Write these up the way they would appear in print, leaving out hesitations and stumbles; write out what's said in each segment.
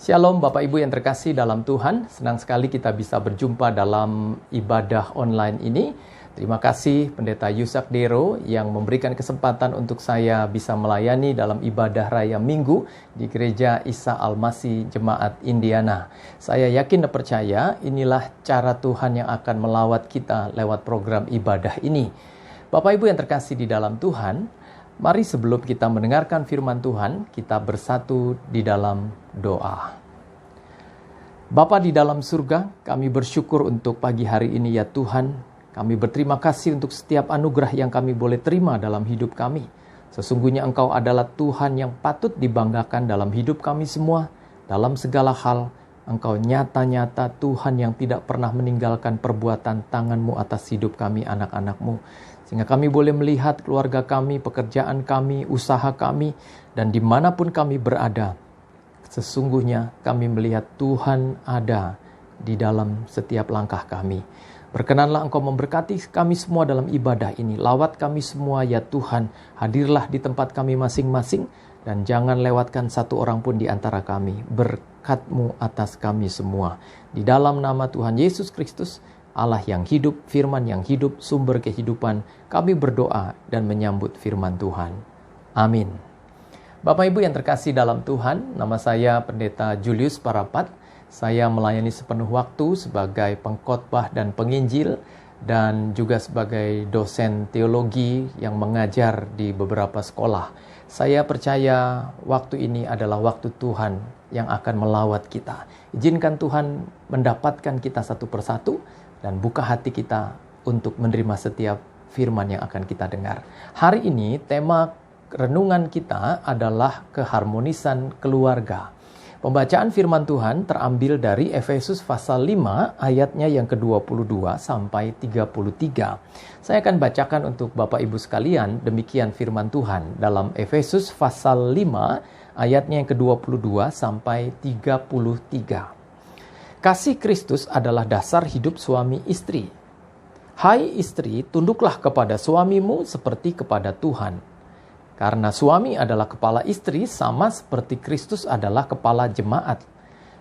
Shalom Bapak Ibu yang terkasih dalam Tuhan, senang sekali kita bisa berjumpa dalam ibadah online ini. Terima kasih Pendeta Yusak Dero yang memberikan kesempatan untuk saya bisa melayani dalam ibadah raya Minggu di Gereja Isa Al-Masih Jemaat Indiana. Saya yakin dan percaya inilah cara Tuhan yang akan melawat kita lewat program ibadah ini. Bapak Ibu yang terkasih di dalam Tuhan, mari sebelum kita mendengarkan firman Tuhan, kita bersatu di dalam doa. Bapa di dalam surga, kami bersyukur untuk pagi hari ini ya Tuhan. Kami berterima kasih untuk setiap anugerah yang kami boleh terima dalam hidup kami. Sesungguhnya Engkau adalah Tuhan yang patut dibanggakan dalam hidup kami semua. Dalam segala hal, Engkau nyata-nyata Tuhan yang tidak pernah meninggalkan perbuatan tangan-Mu atas hidup kami anak-anak-Mu. Sehingga kami boleh melihat keluarga kami, pekerjaan kami, usaha kami, dan dimanapun kami berada. Sesungguhnya kami melihat Tuhan ada di dalam setiap langkah kami. Berkenanlah Engkau memberkati kami semua dalam ibadah ini. Lawat kami semua ya Tuhan. Hadirlah di tempat kami masing-masing. Dan jangan lewatkan satu orang pun di antara kami. Berkat-Mu atas kami semua. Di dalam nama Tuhan Yesus Kristus, Allah yang hidup, firman yang hidup, sumber kehidupan, kami berdoa dan menyambut firman Tuhan. Amin. Bapak Ibu yang terkasih dalam Tuhan, nama saya Pendeta Julius Parapat. Saya melayani sepenuh waktu sebagai pengkhotbah dan penginjil dan juga sebagai dosen teologi yang mengajar di beberapa sekolah. Saya percaya waktu ini adalah waktu Tuhan yang akan melawat kita. Izinkan Tuhan mendapatkan kita satu persatu dan buka hati kita untuk menerima setiap firman yang akan kita dengar. Hari ini tema renungan kita adalah keharmonisan keluarga. Pembacaan firman Tuhan terambil dari Efesus pasal 5 ayatnya yang ke-22 sampai 33. Saya akan bacakan untuk Bapak Ibu sekalian demikian firman Tuhan dalam Efesus pasal 5 ayatnya yang ke-22 sampai 33. Kasih Kristus adalah dasar hidup suami istri. Hai istri, tunduklah kepada suamimu seperti kepada Tuhan. Karena suami adalah kepala istri sama seperti Kristus adalah kepala jemaat.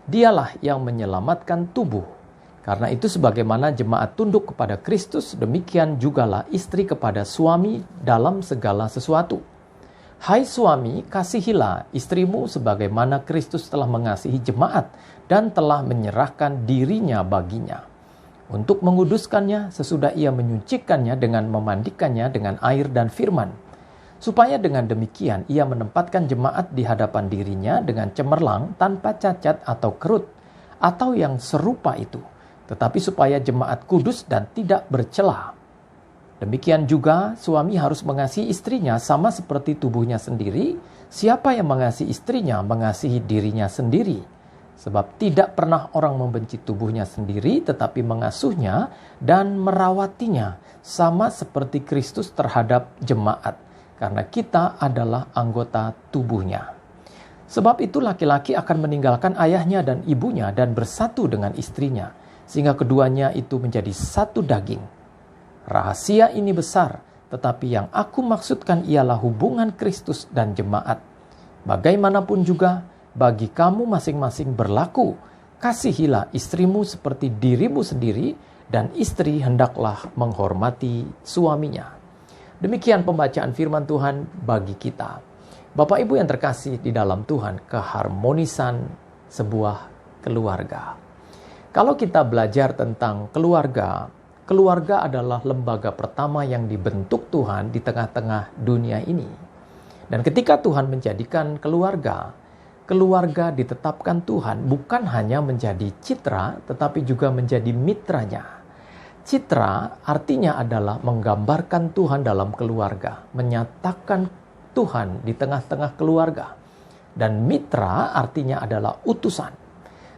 Dialah yang menyelamatkan tubuh. Karena itu sebagaimana jemaat tunduk kepada Kristus, demikian jugalah istri kepada suami dalam segala sesuatu. Hai suami, kasihilah istrimu sebagaimana Kristus telah mengasihi jemaat dan telah menyerahkan dirinya baginya. Untuk menguduskannya sesudah ia menyucikannya dengan memandikannya dengan air dan firman. Supaya dengan demikian ia menempatkan jemaat di hadapan dirinya dengan cemerlang tanpa cacat atau kerut atau yang serupa itu. Tetapi supaya jemaat kudus dan tidak bercela. Demikian juga suami harus mengasihi istrinya sama seperti tubuhnya sendiri. Siapa yang mengasihi istrinya mengasihi dirinya sendiri. Sebab tidak pernah orang membenci tubuhnya sendiri tetapi mengasuhnya dan merawatinya sama seperti Kristus terhadap jemaat. Karena kita adalah anggota tubuhnya. Sebab itu laki-laki akan meninggalkan ayahnya dan ibunya dan bersatu dengan istrinya. Sehingga keduanya itu menjadi satu daging. Rahasia ini besar, tetapi yang aku maksudkan ialah hubungan Kristus dan jemaat. Bagaimanapun juga, bagi kamu masing-masing berlaku, kasihilah istrimu seperti dirimu sendiri, dan istri hendaklah menghormati suaminya. Demikian pembacaan firman Tuhan bagi kita. Bapak Ibu yang terkasih di dalam Tuhan, keharmonisan sebuah keluarga. Kalau kita belajar tentang keluarga, keluarga adalah lembaga pertama yang dibentuk Tuhan di tengah-tengah dunia ini. Dan ketika Tuhan menjadikan keluarga, keluarga ditetapkan Tuhan bukan hanya menjadi citra, tetapi juga menjadi mitranya. Citra artinya adalah menggambarkan Tuhan dalam keluarga, menyatakan Tuhan di tengah-tengah keluarga. Dan mitra artinya adalah utusan.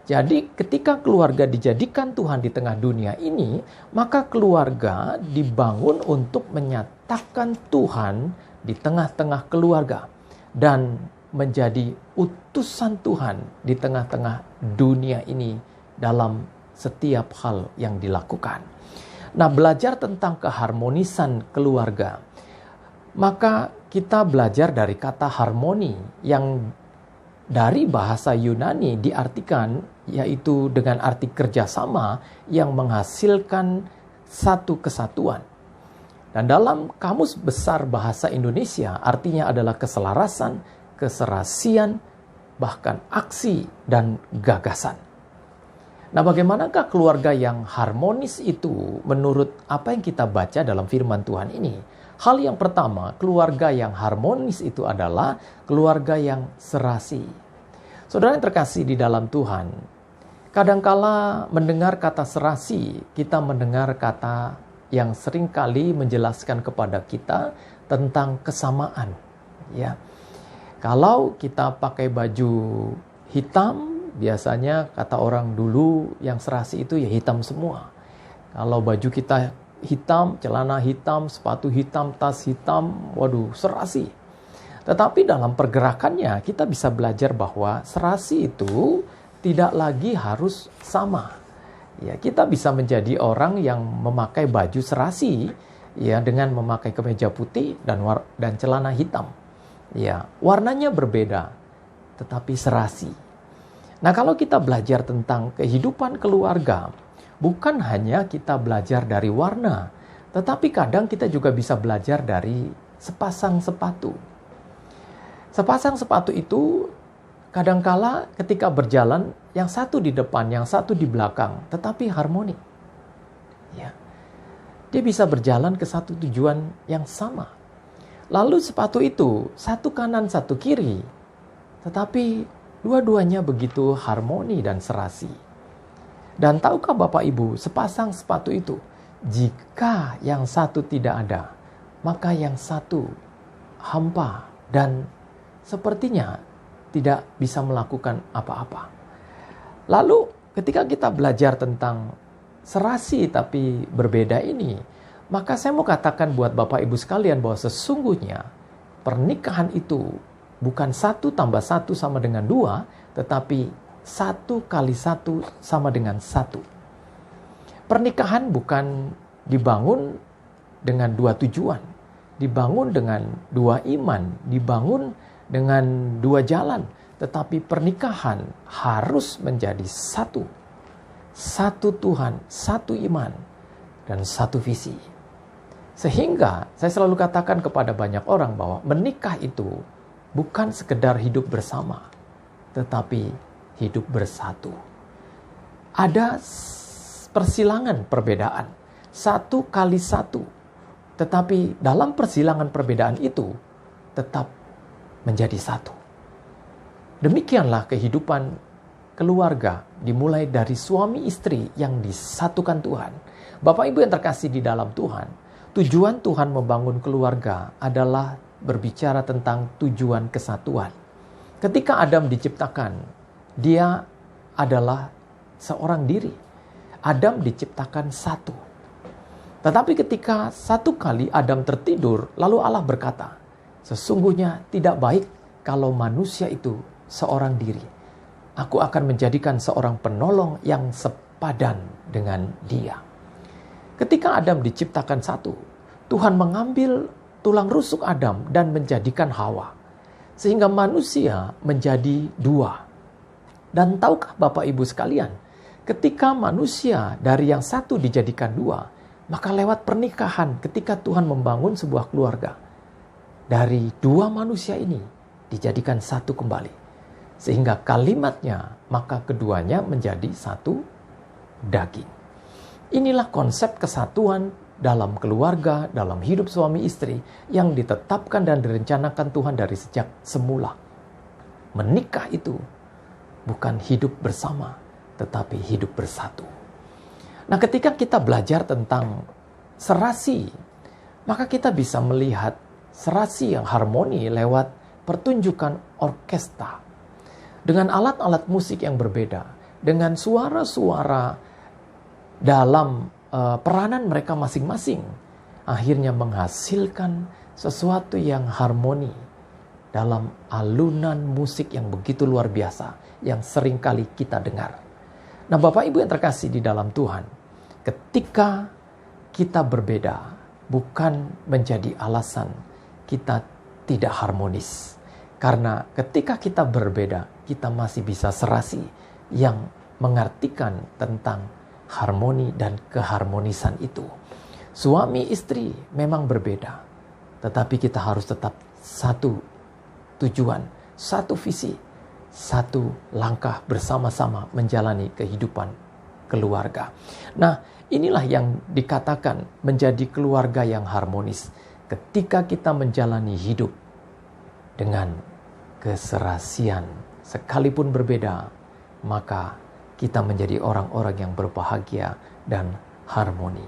Jadi ketika keluarga dijadikan Tuhan di tengah dunia ini, maka keluarga dibangun untuk menyatakan Tuhan di tengah-tengah keluarga. Dan menjadi utusan Tuhan di tengah-tengah dunia ini dalam setiap hal yang dilakukan. Nah, belajar tentang keharmonisan keluarga, maka kita belajar dari kata harmoni yang dari bahasa Yunani diartikan yaitu dengan arti kerjasama yang menghasilkan satu kesatuan. Dan dalam Kamus Besar Bahasa Indonesia artinya adalah keselarasan, keserasian, bahkan aksi dan gagasan. Nah, bagaimanakah keluarga yang harmonis itu menurut apa yang kita baca dalam firman Tuhan ini? Hal yang pertama, keluarga yang harmonis itu adalah keluarga yang serasi. Saudara yang terkasih di dalam Tuhan, kadangkala mendengar kata serasi, kita mendengar kata yang seringkali menjelaskan kepada kita tentang kesamaan. Ya, kalau kita pakai baju hitam, biasanya kata orang dulu yang serasi itu ya hitam semua. Kalau baju kita hitam, celana hitam, sepatu hitam, tas hitam, waduh, serasi. Tetapi dalam pergerakannya kita bisa belajar bahwa serasi itu tidak lagi harus sama. Ya, kita bisa menjadi orang yang memakai baju serasi ya dengan memakai kemeja putih dan celana hitam. Ya, warnanya berbeda tetapi serasi. Nah, kalau kita belajar tentang kehidupan keluarga, bukan hanya kita belajar dari warna, tetapi kadang kita juga bisa belajar dari sepasang sepatu. Sepasang sepatu itu kadangkala ketika berjalan, yang satu di depan, yang satu di belakang, tetapi harmoni. Ya. Dia bisa berjalan ke satu tujuan yang sama. Lalu sepatu itu, satu kanan, satu kiri, tetapi dua-duanya begitu harmoni dan serasi. Dan tahukah Bapak Ibu, sepasang sepatu itu, jika yang satu tidak ada, maka yang satu hampa dan sepertinya tidak bisa melakukan apa-apa. Lalu ketika kita belajar tentang serasi tapi berbeda ini, maka saya mau katakan buat Bapak Ibu sekalian bahwa sesungguhnya pernikahan itu bukan 1 tambah 1 sama dengan 2, tetapi 1 kali 1 sama dengan 1. Pernikahan bukan dibangun dengan 2 tujuan, dibangun dengan 2 iman, dibangun dengan 2 jalan, tetapi pernikahan harus menjadi satu Tuhan, satu iman, dan satu visi. Sehingga saya selalu katakan kepada banyak orang bahwa menikah itu bukan sekedar hidup bersama, tetapi hidup bersatu. Ada persilangan perbedaan, 1 kali 1, tetapi dalam persilangan perbedaan itu tetap menjadi satu. Demikianlah kehidupan keluarga dimulai dari suami istri yang disatukan Tuhan. Bapak Ibu yang terkasih di dalam Tuhan, tujuan Tuhan membangun keluarga adalah berbicara tentang tujuan kesatuan. Ketika Adam diciptakan, dia adalah seorang diri. Adam diciptakan satu. Tetapi ketika satu kali Adam tertidur, lalu Allah berkata, sesungguhnya tidak baik kalau manusia itu seorang diri. Aku akan menjadikan seorang penolong yang sepadan dengan dia. Ketika Adam diciptakan satu, Tuhan mengambil tulang rusuk Adam dan menjadikan Hawa. Sehingga manusia menjadi 2. Dan tahukah Bapak Ibu sekalian, ketika manusia dari yang satu dijadikan 2, maka lewat pernikahan ketika Tuhan membangun sebuah keluarga, dari 2 manusia ini dijadikan satu kembali. Sehingga kalimatnya, maka keduanya menjadi satu daging. Inilah konsep kesatuan dalam keluarga, dalam hidup suami istri yang ditetapkan dan direncanakan Tuhan dari sejak semula. Menikah itu bukan hidup bersama, tetapi hidup bersatu. Nah, ketika kita belajar tentang serasi, maka kita bisa melihat serasi yang harmoni lewat pertunjukan orkestra. Dengan alat-alat musik yang berbeda, dengan suara-suara dalam peranan mereka masing-masing, akhirnya menghasilkan sesuatu yang harmoni dalam alunan musik yang begitu luar biasa, yang seringkali kita dengar. Nah, Bapak Ibu yang terkasih di dalam Tuhan, ketika kita berbeda, bukan menjadi alasan kita tidak harmonis. Karena ketika kita berbeda, kita masih bisa serasi yang mengartikan tentang harmoni dan keharmonisan itu. Suami istri memang berbeda, tetapi kita harus tetap satu tujuan, satu visi, satu langkah bersama-sama menjalani kehidupan keluarga. Nah, inilah yang dikatakan menjadi keluarga yang harmonis ketika kita menjalani hidup dengan keserasian. Sekalipun berbeda, maka kita menjadi orang-orang yang berbahagia dan harmoni.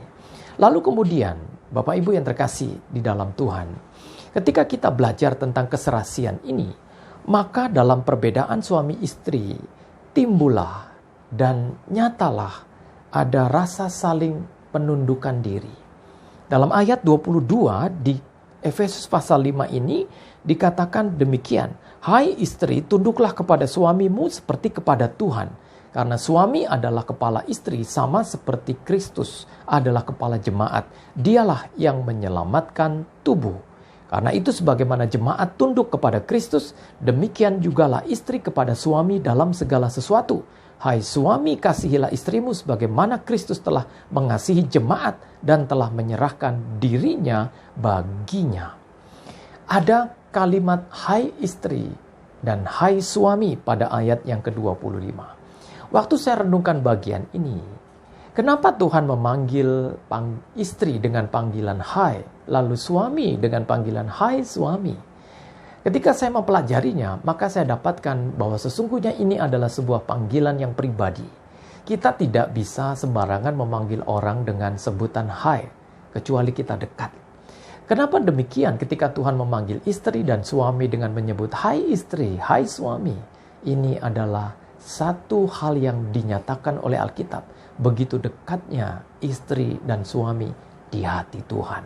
Lalu kemudian, Bapak Ibu yang terkasih di dalam Tuhan, ketika kita belajar tentang keserasian ini, maka dalam perbedaan suami istri timbullah dan nyatalah ada rasa saling penundukan diri. Dalam ayat 22 di Efesus pasal 5 ini dikatakan demikian, "Hai istri, tunduklah kepada suamimu seperti kepada Tuhan. Karena suami adalah kepala istri sama seperti Kristus adalah kepala jemaat. Dialah yang menyelamatkan tubuh. Karena itu sebagaimana jemaat tunduk kepada Kristus, demikian jugalah istri kepada suami dalam segala sesuatu. Hai suami, kasihilah istrimu sebagaimana Kristus telah mengasihi jemaat dan telah menyerahkan dirinya baginya." Ada kalimat hai istri dan hai suami pada ayat yang ke-25. Waktu saya renungkan bagian ini, kenapa Tuhan memanggil istri dengan panggilan hai, lalu suami dengan panggilan hai suami? Ketika saya mempelajarinya, maka saya dapatkan bahwa sesungguhnya ini adalah sebuah panggilan yang pribadi. Kita tidak bisa sembarangan memanggil orang dengan sebutan hai, kecuali kita dekat. Kenapa demikian ketika Tuhan memanggil istri dan suami dengan menyebut hai istri, hai suami? Ini adalah satu hal yang dinyatakan oleh Alkitab. Begitu dekatnya istri dan suami di hati Tuhan.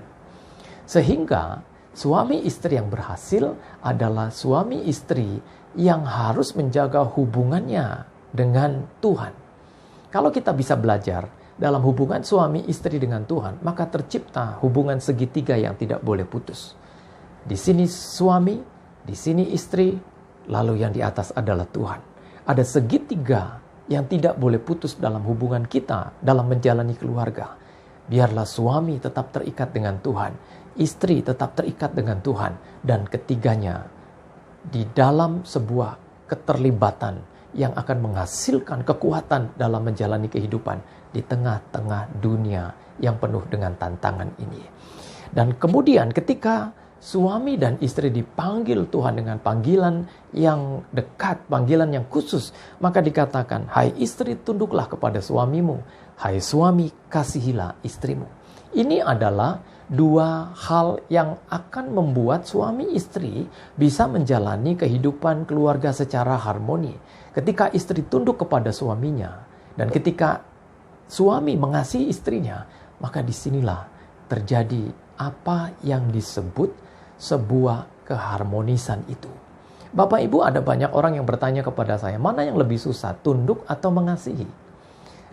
Sehingga suami istri yang berhasil adalah suami istri yang harus menjaga hubungannya dengan Tuhan. Kalau kita bisa belajar dalam hubungan suami istri dengan Tuhan, maka tercipta hubungan segitiga yang tidak boleh putus. Di sini suami, di sini istri, lalu yang di atas adalah Tuhan. Ada segitiga yang tidak boleh putus dalam hubungan kita dalam menjalani keluarga. Biarlah suami tetap terikat dengan Tuhan, istri tetap terikat dengan Tuhan, dan ketiganya di dalam sebuah keterlibatan yang akan menghasilkan kekuatan dalam menjalani kehidupan di tengah-tengah dunia yang penuh dengan tantangan ini. Dan kemudian ketika suami dan istri dipanggil Tuhan dengan panggilan yang dekat, panggilan yang khusus, maka dikatakan, hai istri tunduklah kepada suamimu, hai suami kasihilah istrimu. Ini adalah dua hal yang akan membuat suami istri bisa menjalani kehidupan keluarga secara harmoni. Ketika istri tunduk kepada suaminya, dan ketika suami mengasihi istrinya, maka disinilah terjadi apa yang disebut sebuah keharmonisan itu. Bapak Ibu, ada banyak orang yang bertanya kepada saya, mana yang lebih susah, tunduk atau mengasihi?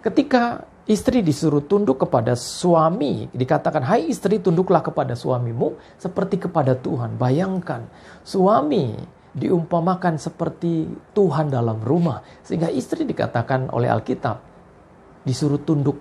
Ketika istri disuruh tunduk kepada suami, dikatakan, hai istri tunduklah kepada suamimu seperti kepada Tuhan. Bayangkan, suami diumpamakan seperti Tuhan dalam rumah. Sehingga istri dikatakan oleh Alkitab, disuruh tunduk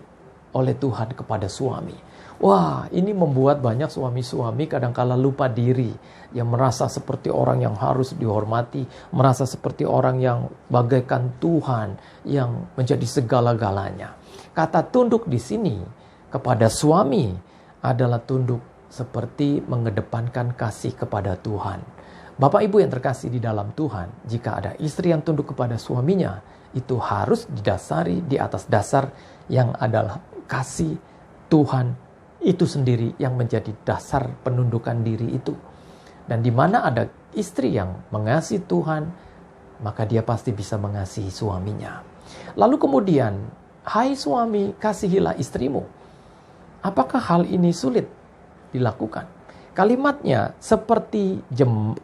oleh Tuhan kepada suami. Wah, ini membuat banyak suami-suami kadangkala lupa diri, yang merasa seperti orang yang harus dihormati, merasa seperti orang yang bagaikan Tuhan yang menjadi segala-galanya. Kata tunduk di sini kepada suami adalah tunduk seperti mengedepankan kasih kepada Tuhan. Bapak Ibu yang terkasih di dalam Tuhan, jika ada istri yang tunduk kepada suaminya, itu harus didasari di atas dasar yang adalah kasih Tuhan itu sendiri yang menjadi dasar penundukan diri itu. Dan di mana ada istri yang mengasihi Tuhan, maka dia pasti bisa mengasihi suaminya. Lalu kemudian, hai suami, kasihilah istrimu. Apakah hal ini sulit dilakukan? Kalimatnya seperti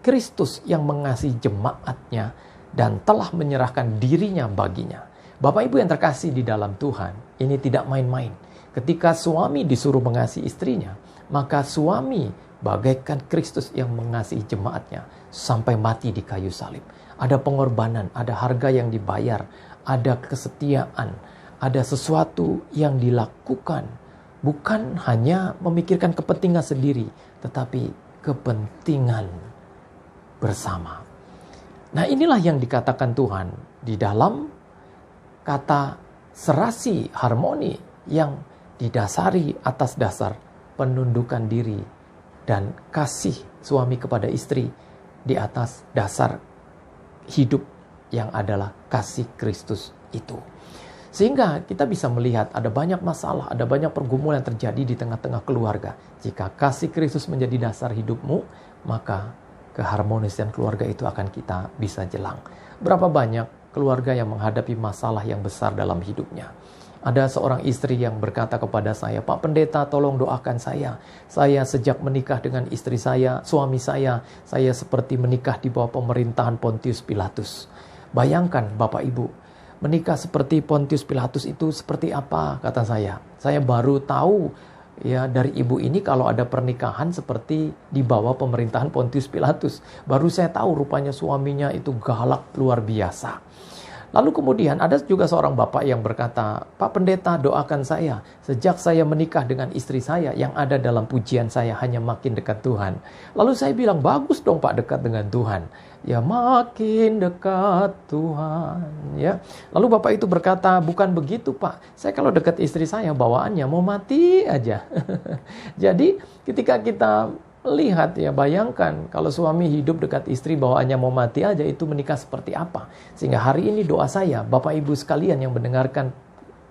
Kristus yang mengasihi jemaatnya dan telah menyerahkan dirinya baginya. Bapak Ibu yang terkasih di dalam Tuhan, ini tidak main-main. Ketika suami disuruh mengasihi istrinya, maka suami bagaikan Kristus yang mengasihi jemaatnya sampai mati di kayu salib. Ada pengorbanan, ada harga yang dibayar, ada kesetiaan, ada sesuatu yang dilakukan. Bukan hanya memikirkan kepentingan sendiri, tetapi kepentingan bersama. Nah, inilah yang dikatakan Tuhan di dalam kata serasi harmoni yang didasari atas dasar penundukan diri dan kasih suami kepada istri di atas dasar hidup yang adalah kasih Kristus itu. Sehingga kita bisa melihat ada banyak masalah, ada banyak pergumulan yang terjadi di tengah-tengah keluarga. Jika kasih Kristus menjadi dasar hidupmu, maka keharmonisian keluarga itu akan kita bisa jelang. Berapa banyak keluarga yang menghadapi masalah yang besar dalam hidupnya. Ada seorang istri yang berkata kepada saya, "Pak Pendeta, tolong doakan saya. Saya sejak menikah dengan istri saya, suami saya seperti menikah di bawah pemerintahan Pontius Pilatus." Bayangkan Bapak Ibu, menikah seperti Pontius Pilatus itu seperti apa, kata saya. Saya baru tahu ya dari ibu ini kalau ada pernikahan seperti di bawah pemerintahan Pontius Pilatus. Baru saya tahu rupanya suaminya itu galak luar biasa. Lalu kemudian ada juga seorang bapak yang berkata, "Pak Pendeta, doakan saya. Sejak saya menikah dengan istri saya, yang ada dalam pujian saya hanya makin dekat Tuhan." Lalu saya bilang, "Bagus dong Pak, dekat dengan Tuhan." Ya, makin dekat Tuhan. Ya. Lalu bapak itu berkata, "Bukan begitu Pak. Saya kalau dekat istri saya bawaannya mau mati aja." Jadi ketika kita lihat ya, bayangkan kalau suami hidup dekat istri bawaannya mau mati aja, itu menikah seperti apa. Sehingga hari ini doa saya, Bapak Ibu sekalian yang mendengarkan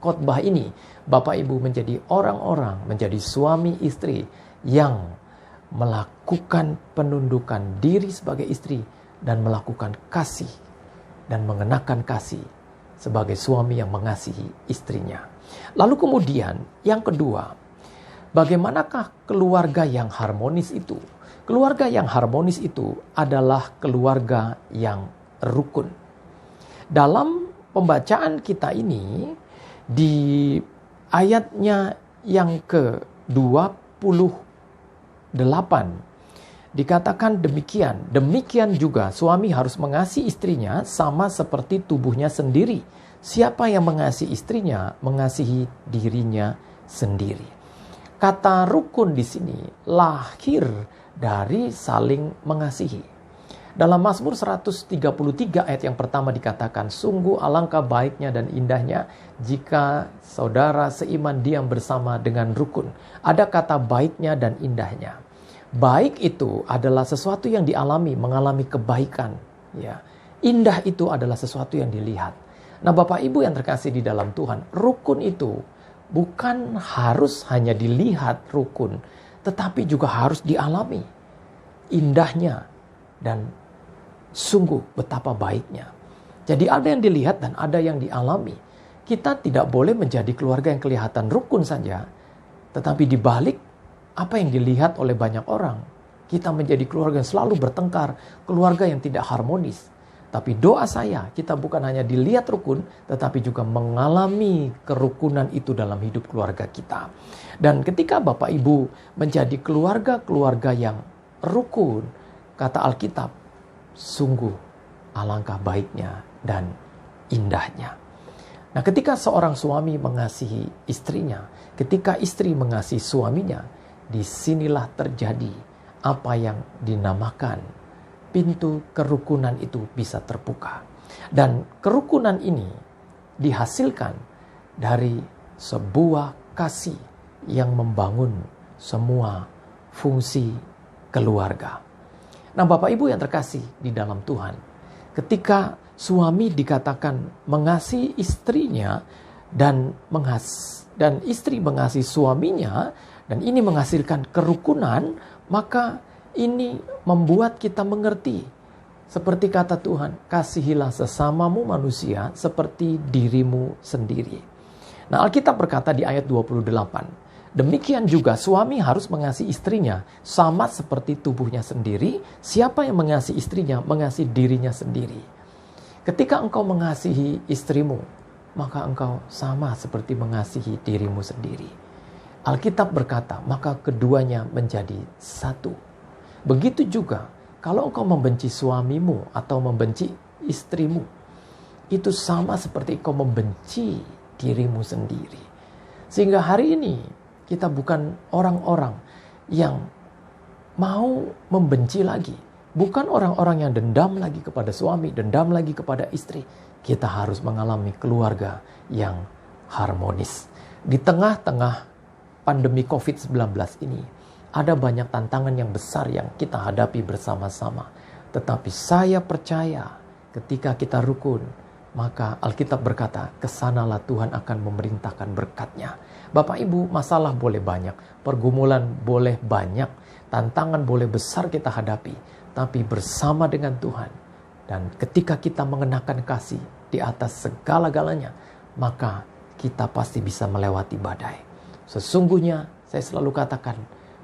khotbah ini, Bapak Ibu menjadi orang-orang, menjadi suami istri yang melakukan penundukan diri sebagai istri dan melakukan kasih dan mengenakan kasih sebagai suami yang mengasihi istrinya. Lalu kemudian yang kedua, bagaimanakah keluarga yang harmonis itu? Keluarga yang harmonis itu adalah keluarga yang rukun. Dalam pembacaan kita ini, di ayatnya yang ke-28, dikatakan demikian. Demikian juga suami harus mengasihi istrinya sama seperti tubuhnya sendiri. Siapa yang mengasihi istrinya, mengasihi dirinya sendiri. Kata rukun di sini lahir dari saling mengasihi. Dalam Mazmur 133 ayat yang pertama dikatakan, "Sungguh alangkah baiknya dan indahnya jika saudara seiman diam bersama dengan rukun." Ada kata baiknya dan indahnya. Baik itu adalah sesuatu yang dialami, mengalami kebaikan. Ya. Indah itu adalah sesuatu yang dilihat. Nah Bapak Ibu yang terkasih di dalam Tuhan, rukun itu bukan harus hanya dilihat rukun, tetapi juga harus dialami indahnya dan sungguh betapa baiknya. Jadi ada yang dilihat dan ada yang dialami. Kita tidak boleh menjadi keluarga yang kelihatan rukun saja, tetapi di balik apa yang dilihat oleh banyak orang, kita menjadi keluarga yang selalu bertengkar, keluarga yang tidak harmonis. Tapi doa saya, kita bukan hanya dilihat rukun, tetapi juga mengalami kerukunan itu dalam hidup keluarga kita. Dan ketika Bapak Ibu menjadi keluarga-keluarga yang rukun, kata Alkitab, sungguh alangkah baiknya dan indahnya. Nah, ketika seorang suami mengasihi istrinya, ketika istri mengasihi suaminya, disinilah terjadi apa yang dinamakan pintu kerukunan itu bisa terbuka. Dan kerukunan ini dihasilkan dari sebuah kasih yang membangun semua fungsi keluarga. Nah Bapak Ibu yang terkasih di dalam Tuhan, ketika suami dikatakan mengasihi istrinya dan istri mengasihi suaminya, dan ini menghasilkan kerukunan, maka ini membuat kita mengerti. Seperti kata Tuhan, kasihilah sesamamu manusia seperti dirimu sendiri. Nah Alkitab berkata di ayat 28, demikian juga suami harus mengasihi istrinya sama seperti tubuhnya sendiri. Siapa yang mengasihi istrinya, mengasihi dirinya sendiri. Ketika engkau mengasihi istrimu, maka engkau sama seperti mengasihi dirimu sendiri. Alkitab berkata, maka keduanya menjadi satu. Begitu juga, kalau engkau membenci suamimu atau membenci istrimu, itu sama seperti engkau membenci dirimu sendiri. Sehingga hari ini kita bukan orang-orang yang mau membenci lagi. Bukan orang-orang yang dendam lagi kepada suami, dendam lagi kepada istri. Kita harus mengalami keluarga yang harmonis. Di tengah-tengah pandemi COVID-19 ini, ada banyak tantangan yang besar yang kita hadapi bersama-sama. Tetapi saya percaya ketika kita rukun, maka Alkitab berkata, kesanalah Tuhan akan memerintahkan berkat-Nya. Bapak Ibu, masalah boleh banyak, pergumulan boleh banyak, tantangan boleh besar kita hadapi, tapi bersama dengan Tuhan. Dan ketika kita mengenakan kasih di atas segala-galanya, maka kita pasti bisa melewati badai. Sesungguhnya saya selalu katakan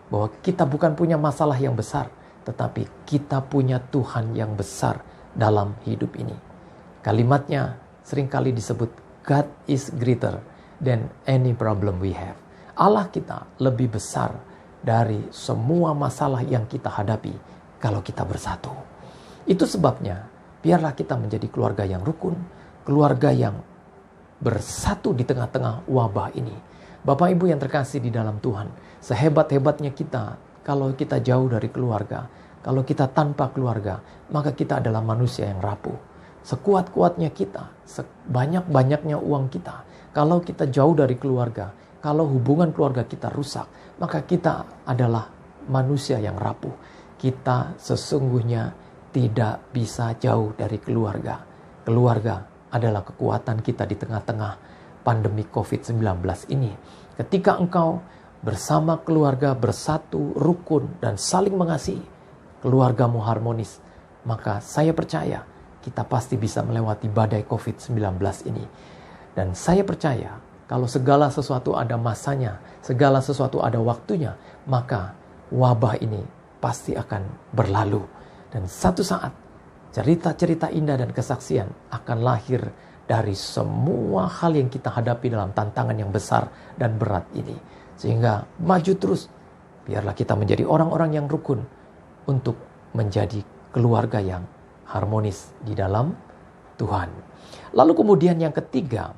bahwa kita bukan punya masalah yang besar, tetapi kita punya Tuhan yang besar dalam hidup ini. Kalimatnya seringkali disebut God is greater than any problem we have. Allah kita lebih besar dari semua masalah yang kita hadapi kalau kita bersatu. Itu sebabnya biarlah kita menjadi keluarga yang rukun, keluarga yang bersatu di tengah-tengah wabah ini. Bapak Ibu yang terkasih di dalam Tuhan, sehebat-hebatnya kita, kalau kita jauh dari keluarga, kalau kita tanpa keluarga, maka kita adalah manusia yang rapuh. Sekuat-kuatnya kita, sebanyak-banyaknya uang kita, kalau kita jauh dari keluarga, kalau hubungan keluarga kita rusak, maka kita adalah manusia yang rapuh. Kita sesungguhnya tidak bisa jauh dari keluarga. Keluarga adalah kekuatan kita di tengah-tengah pandemi COVID-19 ini. Ketika engkau bersama keluarga bersatu, rukun, dan saling mengasihi, keluargamu harmonis, maka saya percaya kita pasti bisa melewati badai COVID-19 ini. Dan saya percaya kalau segala sesuatu ada masanya, segala sesuatu ada waktunya, maka wabah ini pasti akan berlalu. Dan satu saat cerita-cerita indah dan kesaksian akan lahir dari semua hal yang kita hadapi dalam tantangan yang besar dan berat ini. Sehingga maju terus, biarlah kita menjadi orang-orang yang rukun untuk menjadi keluarga yang harmonis di dalam Tuhan. Lalu kemudian yang ketiga,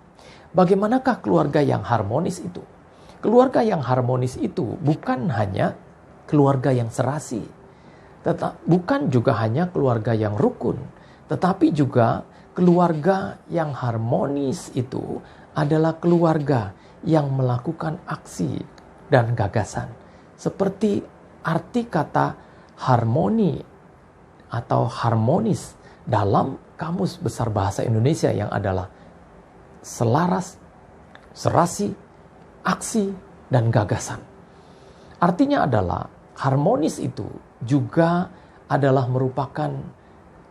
bagaimanakah keluarga yang harmonis itu? Keluarga yang harmonis itu bukan hanya keluarga yang serasi, bukan juga hanya keluarga yang rukun, tetapi juga keluarga yang harmonis itu adalah keluarga yang melakukan aksi dan gagasan. Seperti arti kata harmoni atau harmonis dalam Kamus Besar Bahasa Indonesia yang adalah selaras, serasi, aksi, dan gagasan. Artinya adalah harmonis itu juga adalah merupakan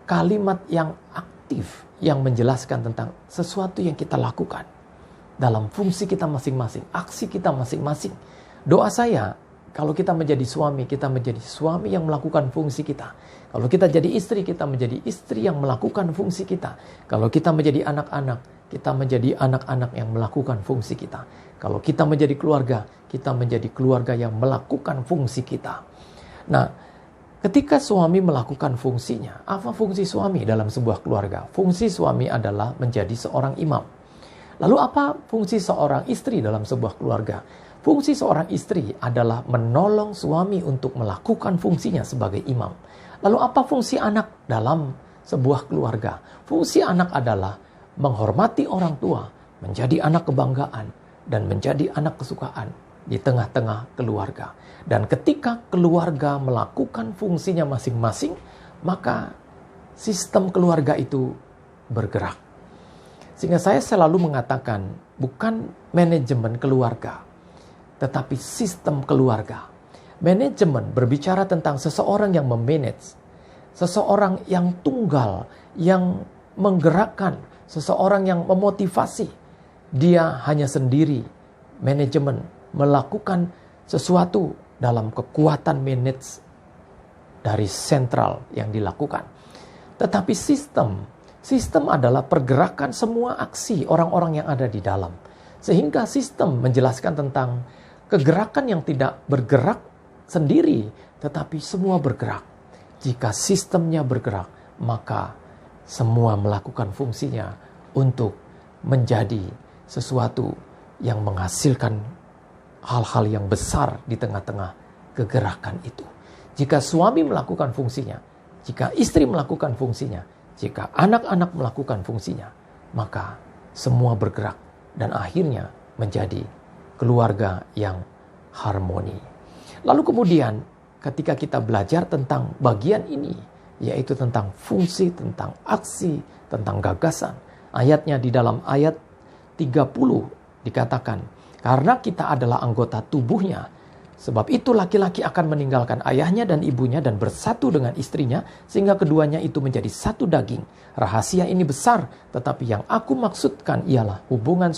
kalimat yang aktif yang menjelaskan tentang sesuatu yang kita lakukan dalam fungsi kita masing-masing, aksi kita masing-masing. Doa saya, kalau kita menjadi suami, kita menjadi suami yang melakukan fungsi kita. Kalau kita jadi istri, kita menjadi istri yang melakukan fungsi kita. Kalau kita menjadi anak-anak, kita menjadi anak-anak yang melakukan fungsi kita. Kalau kita menjadi keluarga, kita menjadi keluarga yang melakukan fungsi kita. Nah, ketika suami melakukan fungsinya, apa fungsi suami dalam sebuah keluarga? Fungsi suami adalah menjadi seorang imam. Lalu apa fungsi seorang istri dalam sebuah keluarga? Fungsi seorang istri adalah menolong suami untuk melakukan fungsinya sebagai imam. Lalu apa fungsi anak dalam sebuah keluarga? Fungsi anak adalah menghormati orang tua, menjadi anak kebanggaan, dan menjadi anak kesukaan di tengah-tengah keluarga. Dan ketika keluarga melakukan fungsinya masing-masing, maka sistem keluarga itu bergerak. Sehingga saya selalu mengatakan bukan manajemen keluarga, tetapi sistem keluarga. Manajemen berbicara tentang seseorang yang memanage, seseorang yang tunggal, yang menggerakkan, seseorang yang memotivasi. Dia hanya sendiri, manajemen, melakukan sesuatu dalam kekuatan manage dari sentral yang dilakukan. Tetapi sistem adalah pergerakan semua aksi orang-orang yang ada di dalam. Sehingga sistem menjelaskan tentang kegerakan yang tidak bergerak sendiri, tetapi semua bergerak. Jika sistemnya bergerak, maka semua melakukan fungsinya untuk menjadi sesuatu yang menghasilkan hal-hal yang besar di tengah-tengah kegerakan itu. Jika suami melakukan fungsinya, jika istri melakukan fungsinya, jika anak-anak melakukan fungsinya, maka semua bergerak dan akhirnya menjadi keluarga yang harmoni. Lalu kemudian ketika kita belajar tentang bagian ini, yaitu tentang fungsi, tentang aksi, tentang gagasan, ayatnya di dalam ayat 30 dikatakan, karena kita adalah anggota tubuhnya, sebab itu laki-laki akan meninggalkan ayahnya dan ibunya dan bersatu dengan istrinya, sehingga keduanya itu menjadi satu daging. Rahasia ini besar, tetapi yang aku maksudkan ialah hubungan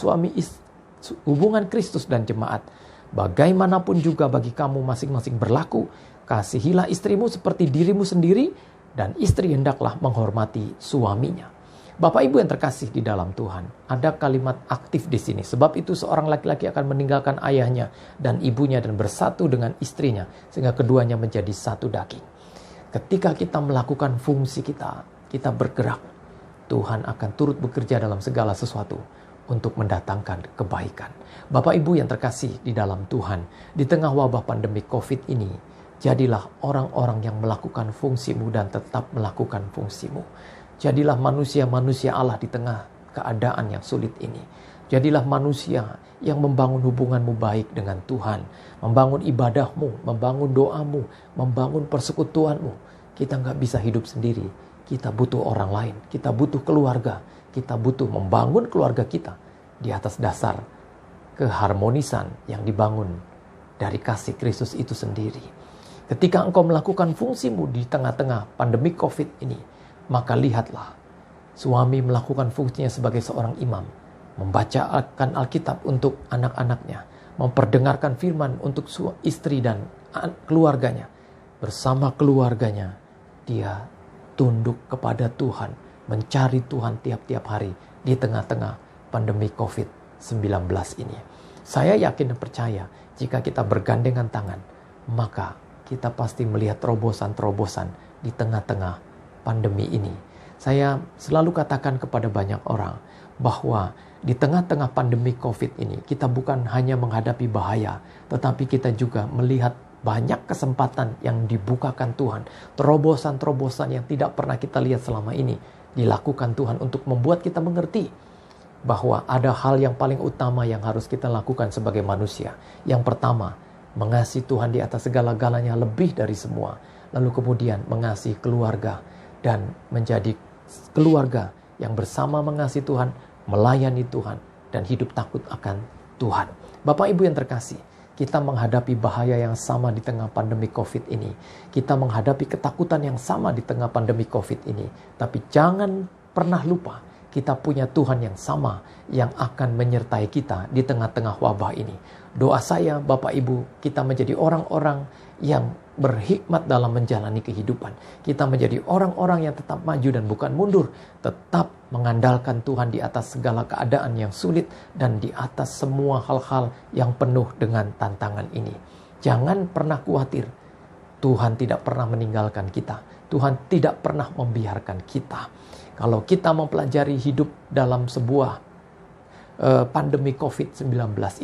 hubungan Kristus dan jemaat. Bagaimanapun juga bagi kamu masing-masing berlaku, kasihilah istrimu seperti dirimu sendiri, dan istri hendaklah menghormati suaminya. Bapak Ibu yang terkasih di dalam Tuhan, ada kalimat aktif di sini. Sebab itu seorang laki-laki akan meninggalkan ayahnya dan ibunya dan bersatu dengan istrinya, sehingga keduanya menjadi satu daging. Ketika kita melakukan fungsi kita, kita bergerak, Tuhan akan turut bekerja dalam segala sesuatu untuk mendatangkan kebaikan. Bapak Ibu yang terkasih di dalam Tuhan, di tengah wabah pandemi COVID ini, jadilah orang-orang yang melakukan fungsimu dan tetap melakukan fungsimu. Jadilah manusia-manusia Allah di tengah keadaan yang sulit ini. Jadilah manusia yang membangun hubunganmu baik dengan Tuhan. Membangun ibadahmu, membangun doamu, membangun persekutuanmu. Kita nggak bisa hidup sendiri. Kita butuh orang lain. Kita butuh keluarga. Kita butuh membangun keluarga kita di atas dasar keharmonisan yang dibangun dari kasih Kristus itu sendiri. Ketika engkau melakukan fungsimu di tengah-tengah pandemi COVID ini, maka lihatlah, suami melakukan fungsinya sebagai seorang imam, membacakan Alkitab untuk anak-anaknya, memperdengarkan firman untuk istri dan keluarganya. Bersama keluarganya, dia tunduk kepada Tuhan, mencari Tuhan tiap-tiap hari di tengah-tengah pandemi COVID-19 ini. Saya yakin dan percaya, jika kita bergandengan tangan, maka kita pasti melihat terobosan-terobosan di tengah-tengah pandemi ini. Saya selalu katakan kepada banyak orang bahwa di tengah-tengah pandemi COVID ini kita bukan hanya menghadapi bahaya, tetapi kita juga melihat banyak kesempatan yang dibukakan Tuhan. Terobosan-terobosan yang tidak pernah kita lihat selama ini dilakukan Tuhan untuk membuat kita mengerti bahwa ada hal yang paling utama yang harus kita lakukan sebagai manusia. Yang pertama, mengasihi Tuhan di atas segala-galanya lebih dari semua. Lalu kemudian mengasihi keluarga dan menjadi keluarga yang bersama mengasihi Tuhan, melayani Tuhan, dan hidup takut akan Tuhan. Bapak Ibu yang terkasih, kita menghadapi bahaya yang sama di tengah pandemi COVID ini. Kita menghadapi ketakutan yang sama di tengah pandemi COVID ini. Tapi jangan pernah lupa, kita punya Tuhan yang sama yang akan menyertai kita di tengah-tengah wabah ini. Doa saya, Bapak Ibu, kita menjadi orang-orang yang berhikmat dalam menjalani kehidupan. Kita menjadi orang-orang yang tetap maju dan bukan mundur. Tetap mengandalkan Tuhan di atas segala keadaan yang sulit dan di atas semua hal-hal yang penuh dengan tantangan ini. Jangan pernah khawatir. Tuhan tidak pernah meninggalkan kita. Tuhan tidak pernah membiarkan kita. Kalau kita mempelajari hidup dalam sebuah pandemi COVID-19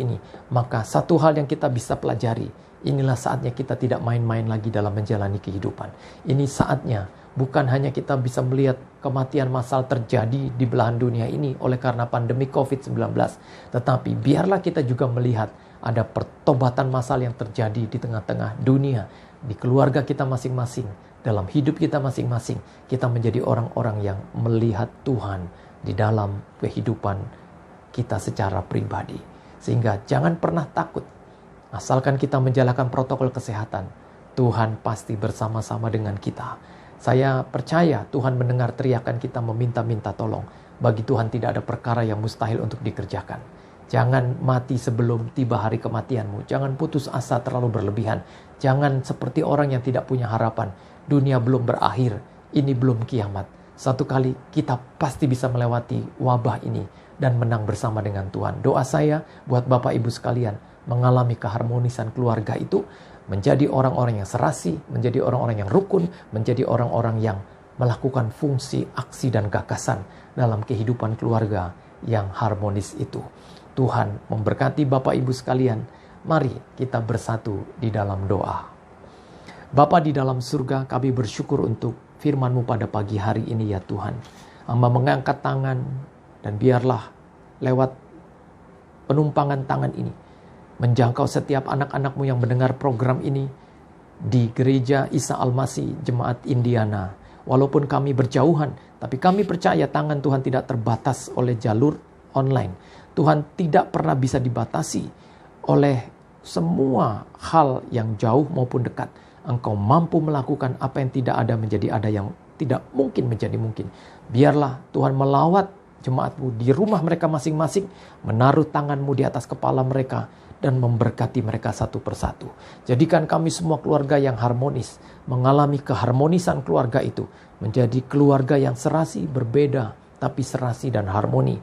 ini, maka satu hal yang kita bisa pelajari, inilah saatnya kita tidak main-main lagi dalam menjalani kehidupan. Ini saatnya bukan hanya kita bisa melihat kematian massal terjadi di belahan dunia ini oleh karena pandemi COVID-19, tetapi biarlah kita juga melihat ada pertobatan massal yang terjadi di tengah-tengah dunia, di keluarga kita masing-masing, dalam hidup kita masing-masing. Kita menjadi orang-orang yang melihat Tuhan di dalam kehidupan kita secara pribadi. Sehingga jangan pernah takut. Asalkan kita menjalankan protokol kesehatan, Tuhan pasti bersama-sama dengan kita. Saya percaya Tuhan mendengar teriakan kita meminta-minta tolong. Bagi Tuhan tidak ada perkara yang mustahil untuk dikerjakan. Jangan mati sebelum tiba hari kematianmu. Jangan putus asa terlalu berlebihan. Jangan seperti orang yang tidak punya harapan. Dunia belum berakhir. Ini belum kiamat. Satu kali kita pasti bisa melewati wabah ini dan menang bersama dengan Tuhan. Doa saya buat Bapak Ibu sekalian mengalami keharmonisan keluarga itu, menjadi orang-orang yang serasi, menjadi orang-orang yang rukun, menjadi orang-orang yang melakukan fungsi, aksi, dan gagasan dalam kehidupan keluarga yang harmonis itu. Tuhan memberkati Bapak Ibu sekalian. Mari kita bersatu di dalam doa. Bapa di dalam surga, kami bersyukur untuk firman-Mu pada pagi hari ini ya Tuhan. Hamba mengangkat tangan dan biarlah lewat penumpangan tangan ini menjangkau setiap anak-anak-Mu yang mendengar program ini di Gereja Isa Al-Masih Jemaat Indiana. Walaupun kami berjauhan, tapi kami percaya tangan Tuhan tidak terbatas oleh jalur online. Tuhan tidak pernah bisa dibatasi oleh semua hal yang jauh maupun dekat. Engkau mampu melakukan apa yang tidak ada menjadi ada, yang tidak mungkin menjadi mungkin. Biarlah Tuhan melawat jemaat-Mu di rumah mereka masing-masing, menaruh tangan-Mu di atas kepala mereka, dan memberkati mereka satu persatu. Jadikan kami semua keluarga yang harmonis, mengalami keharmonisan keluarga itu, menjadi keluarga yang serasi, berbeda, tapi serasi dan harmoni.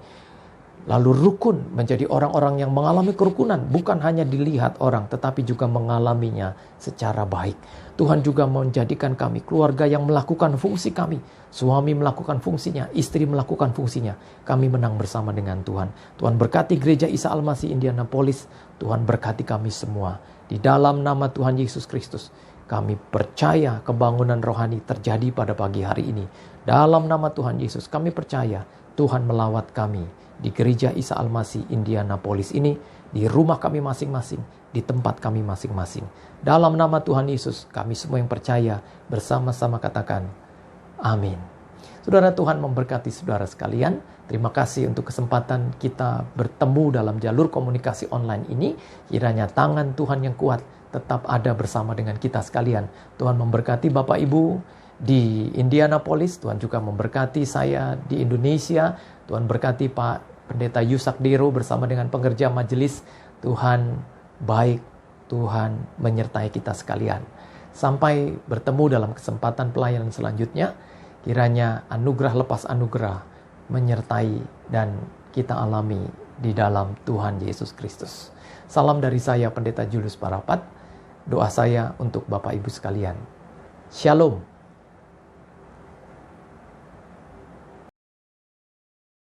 Lalu rukun, menjadi orang-orang yang mengalami kerukunan, bukan hanya dilihat orang, tetapi juga mengalaminya secara baik. Tuhan juga menjadikan kami keluarga yang melakukan fungsi kami. Suami melakukan fungsinya, istri melakukan fungsinya. Kami menang bersama dengan Tuhan. Tuhan berkati Gereja Isa Al-Masih Indianapolis. Tuhan berkati kami semua. Di dalam nama Tuhan Yesus Kristus, kami percaya kebangunan rohani terjadi pada pagi hari ini. Dalam nama Tuhan Yesus, kami percaya Tuhan melawat kami di Gereja Isa Al-Masih Indianapolis ini, di rumah kami masing-masing, di tempat kami masing-masing. Dalam nama Tuhan Yesus, kami semua yang percaya bersama-sama katakan, amin. Saudara, Tuhan memberkati saudara sekalian. Terima kasih untuk kesempatan kita bertemu dalam jalur komunikasi online ini. Kiranya tangan Tuhan yang kuat tetap ada bersama dengan kita sekalian. Tuhan memberkati Bapak Ibu di Indianapolis. Tuhan juga memberkati saya di Indonesia. Tuhan berkati Pak Pendeta Yusak Dero bersama dengan pengerja majelis. Tuhan baik, Tuhan menyertai kita sekalian. Sampai bertemu dalam kesempatan pelayanan selanjutnya. Kiranya anugerah lepas anugerah menyertai dan kita alami di dalam Tuhan Yesus Kristus. Salam dari saya Pendeta Julius Parapat. Doa saya untuk Bapak Ibu sekalian. Shalom.